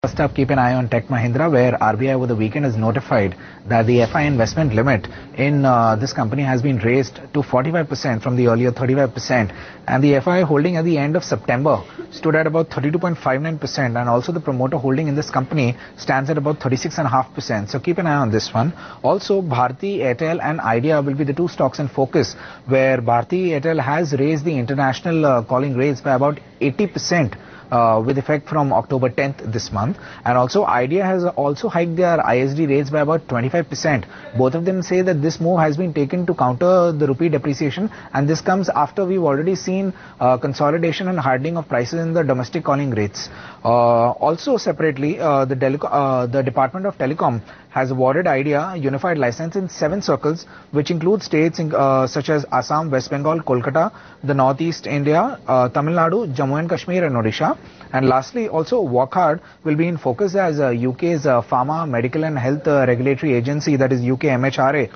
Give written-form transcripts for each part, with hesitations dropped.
First up, keep an eye on Tech Mahindra, where RBI over the weekend has notified that the FI investment limit in this company has been raised to 45% from the earlier 35%, and the FI holding at the end of September stood at about 32.59%, and also the promoter holding in this company stands at about 36.5%. So keep an eye on this one. Also, Bharti Airtel and Idea will be the two stocks in focus, where Bharti Airtel has raised the international calling rates by about 80%. With effect from October 10th this month, and also Idea has also hiked their ISD rates by about 25%. Both of them say that this move has been taken to counter the rupee depreciation, and this comes after we've already seen consolidation and hardening of prices in the domestic calling rates. Also separately, the Department of Telecom has awarded Idea a unified license in 7 circles, which include states such as Assam, West Bengal, Kolkata, the Northeast India, Tamil Nadu, Jammu and Kashmir and Odisha. And lastly, also Wockhardt will be in focus as UK's Pharma, Medical and Health Regulatory Agency, that is UK MHRA,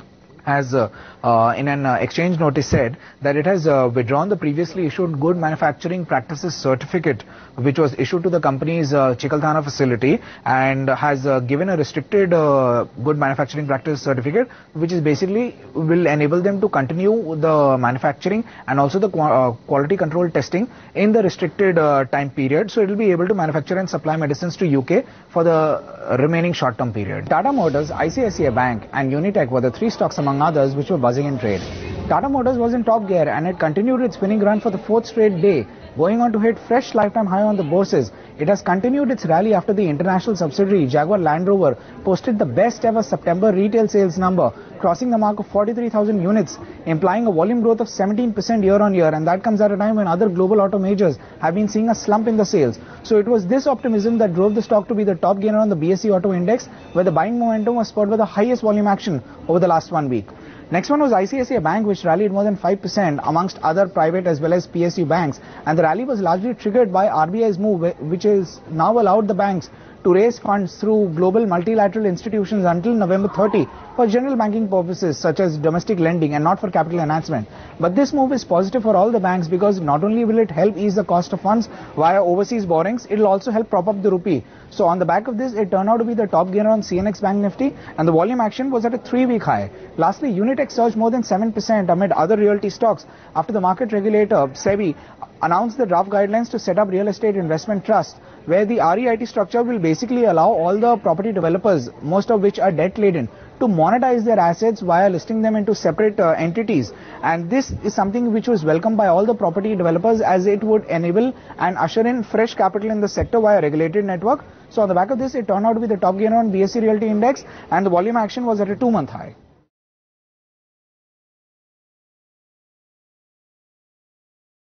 has in an exchange notice said that it has withdrawn the previously issued Good Manufacturing Practices Certificate, which was issued to the company's Chikalthana facility, and has given a restricted Good Manufacturing Practice Certificate, which is basically will enable them to continue the manufacturing and also the quality control testing in the restricted time period. So it will be able to manufacture and supply medicines to UK for the remaining short-term period. Tata Motors, ICICI Bank and Unitech were the 3 stocks among others which were buzzing in trade. Tata Motors was in top gear and it continued its winning run for the 4th straight day, going on to hit fresh lifetime high on the bourses. It has continued its rally after the international subsidiary Jaguar Land Rover posted the best ever September retail sales number, crossing the mark of 43,000 units, implying a volume growth of 17% year on year, and that comes at a time when other global auto majors have been seeing a slump in the sales. So it was this optimism that drove the stock to be the top gainer on the BSE Auto Index, where the buying momentum was spurred by the highest volume action over the last 1 week. Next one was ICICI Bank, which rallied more than 5% amongst other private as well as PSU banks, and the rally was largely triggered by RBI's move, which has now allowed the banks to raise funds through global multilateral institutions until November 30 for general banking purposes such as domestic lending and not for capital enhancement. But this move is positive for all the banks because not only will it help ease the cost of funds via overseas borrowings, it will also help prop up the rupee. So on the back of this, it turned out to be the top gainer on CNX Bank Nifty, and the volume action was at a 3-week high. Lastly, Unitech surged more than 7% amid other realty stocks after the market regulator, SEBI, announced the draft guidelines to set up real estate investment trust, where the REIT structure will basically allow all the property developers, most of which are debt-laden, to monetize their assets via listing them into separate entities. And this is something which was welcomed by all the property developers, as it would enable and usher in fresh capital in the sector via a regulated network. So on the back of this, it turned out to be the top gainer on BSE Realty Index, and the volume action was at a 2-month high.